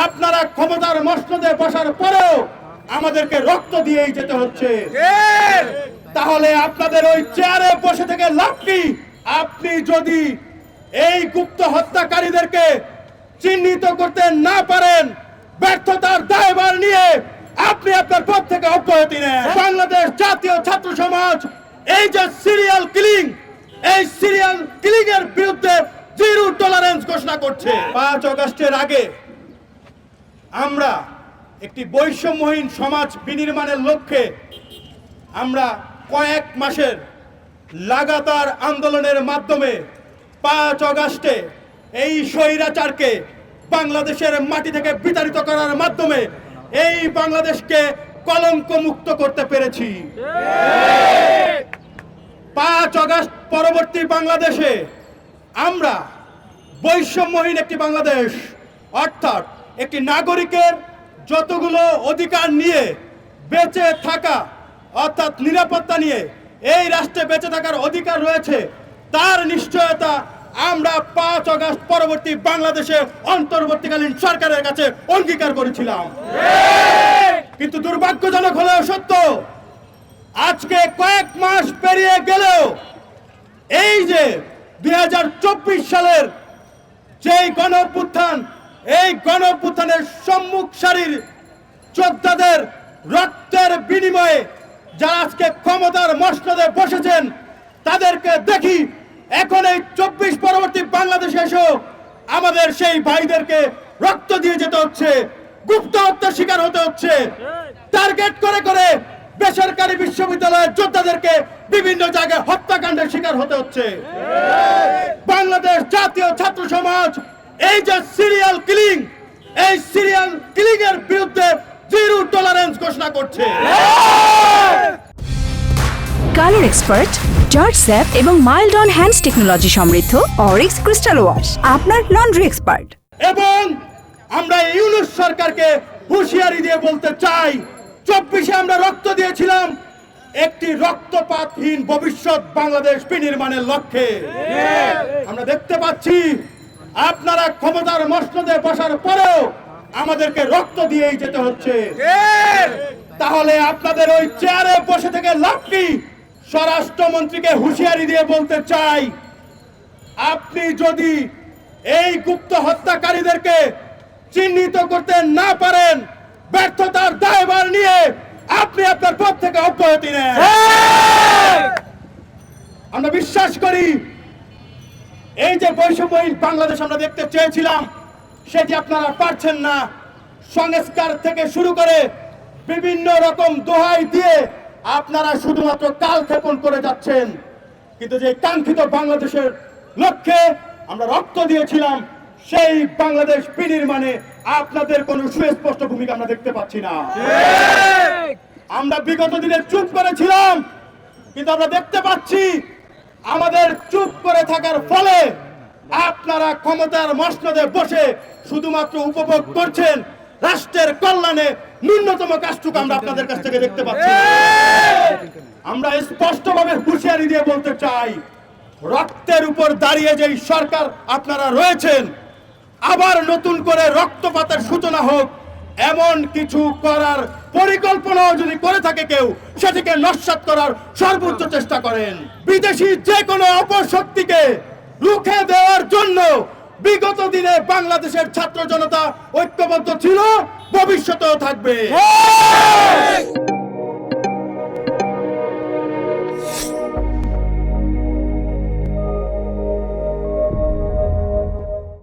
আপনারা ক্ষমতার মসনদে বসার পরেও আমাদেরকে রক্ত দিয়েই যেতে হচ্ছে। তাহলে আপনাদের ওই চেয়ারে বসে থেকে লাভ কি? আপনি যদি এই গুপ্ত হত্যাকারীদেরকে চিহ্নিত করতে না পারেন, ব্যর্থতার দায়ভার নিয়ে আপনি আপনার পদ থেকে অব্যাহতি নেন। বাংলাদেশ জাতীয় ছাত্র সমাজ এই যে সিরিয়াল কিলিং, এই সিরিয়াল কিলিং এর বিরুদ্ধে জিরো টলারেন্স ঘোষণা করছে। 5 আগস্টের আগে আমরা একটি বৈষম্যহীন সমাজ বিনির্মাণের লক্ষ্যে আমরা কয়েক মাসের লাগাতার আন্দোলনের মাধ্যমে 5 আগস্টে এই স্বৈরাচারকে বাংলাদেশের মাটি থেকে বিতাড়িত করার মাধ্যমে এই বাংলাদেশকে কলঙ্ক মুক্ত করতে পেরেছি। 5 আগস্ট পরবর্তী বাংলাদেশে আমরা বৈষম্যহীন একটি বাংলাদেশ, অর্থাৎ একটি নাগরিকের যতগুলো অধিকার নিয়ে বেঁচে থাকা, অর্থাৎ নিরাপত্তা নিয়ে এই রাষ্ট্রে বেঁচে থাকার অধিকার রয়েছে, তার নিশ্চয়তা আমরা 5 আগস্ট পরবর্তী বাংলাদেশে অন্তর্বর্তীকালীন সরকারের কাছে অঙ্গীকার করেছিলাম। কিন্তু দুর্ভাগ্যজনক হলেও সত্য, আজকে কয়েক মাস পেরিয়ে গেলেও এই যে 2024 সালের যেই গণঅভ্যুত্থান, এই গণঅভ্যুত্থানের সম্মুখ সারির যোদ্ধাদের রক্তের বিনিময়ে যারা আজকে ক্ষমতার মসনদে বসেছেন, তাদেরকে দেখি এখন এই 24 পরবর্তী বাংলাদেশে এসেও আমাদের সেই ভাইদেরকে রক্ত দিয়ে যেতে হচ্ছে, গুপ্ত হত্যার শিকার হতে হচ্ছে, টার্গেট করে করে বেসরকারি বিশ্ববিদ্যালয়ের যোদ্ধাদেরকে বিভিন্ন জায়গায় হত্যাকাণ্ডের শিকার হতে হচ্ছে। বাংলাদেশ জাতীয় ছাত্র সমাজ এই যে সিরিয়াল কিলিং, এই সিরিয়াল কিলিং এর বিরুদ্ধে জিরো টলারেন্স ঘোষণা করছে। কালার এক্সপার্ট, জর্জ স্যাপ এবং মাইল্ড অন হ্যান্ডস টেকনোলজি সমৃদ্ধ অরিক্স ক্রিস্টাল ওয়াশ আপনার লন্ড্রি এক্সপার্ট। এবং আমরা ইউনূস সরকারকে হুঁশিয়ারি দিয়ে বলতে চাই, 24-এ আমরা রক্ত দিয়েছিলাম একটি রক্তপাতহীন ভবিষ্যৎ বাংলাদেশ বিনির্মাণের লক্ষ্যে। আমরা দেখতে পাচ্ছি আপনারা ক্ষমতার মসনদে বসার পরেও আমাদেরকে রক্ত দিয়েই যেতে হচ্ছে। তাহলে আপনাদের ওই চেয়ারে বসে থেকে লাভ কি? স্বরাষ্ট্রমন্ত্রীকে হুঁশিয়ারি দিয়ে বলতে চাই, আপনি যদি এই গুপ্ত হত্যাকারীদেরকে চিহ্নিত করতে না পারেন, ব্যর্থতার দায়ভার নিয়ে আপনি আপনার পদ থেকে অব্যাহতি নেন। আমরা বিশ্বাস করি এই যে বৈষম্যহীন বাংলাদেশ আমরা দেখতে চেয়েছিলাম, সেটি আপনারা পারছেন না। সংস্কার থেকে শুরু করে বিভিন্ন রকম দোহাই দিয়ে আপনারা শুধুমাত্র কালক্ষেপণ করে যাচ্ছেন। কিন্তু যে কাঙ্ক্ষিত বাংলাদেশের লক্ষ্যে আমরা রক্ত দিয়েছিলাম, সেই বাংলাদেশ বিনির্মাণে আপনাদের কোনো সুস্পষ্ট ভূমিকা আমরা দেখতে পাচ্ছি না। আমরা বিগত দিনে চুপ করেছিলাম, কিন্তু আমরা দেখতে পাচ্ছি আমাদের চুপ করে থাকার ফলে আপনারা ক্ষমতার মসনদে বসে শুধুমাত্র উপভোগ করছেন, রাষ্ট্রের কল্যাণে ন্যূনতম কাজটুকু আমরা আপনাদের কাছ থেকে দেখতে পাচ্ছি। আমরা স্পষ্টভাবে হুঁশিয়ারি দিয়ে বলতে চাই, রক্তের উপর দাঁড়িয়ে যেই সরকার আপনারা রয়েছেন, আবার নতুন করে রক্তপাতের সূচনা হোক এমন কিছু করার পরিকল্পনাও যদি করে থাকে কেউ, সেটিকে নস্যাৎ করার সর্বোচ্চ চেষ্টা করেন। বিদেশি যে কোনো অপশক্তিকে রুখে দেওয়ার জন্য বিগত দিনে বাংলাদেশের ছাত্র জনতা ঐক্যবদ্ধ ছিল, ভবিষ্যতেও থাকবে।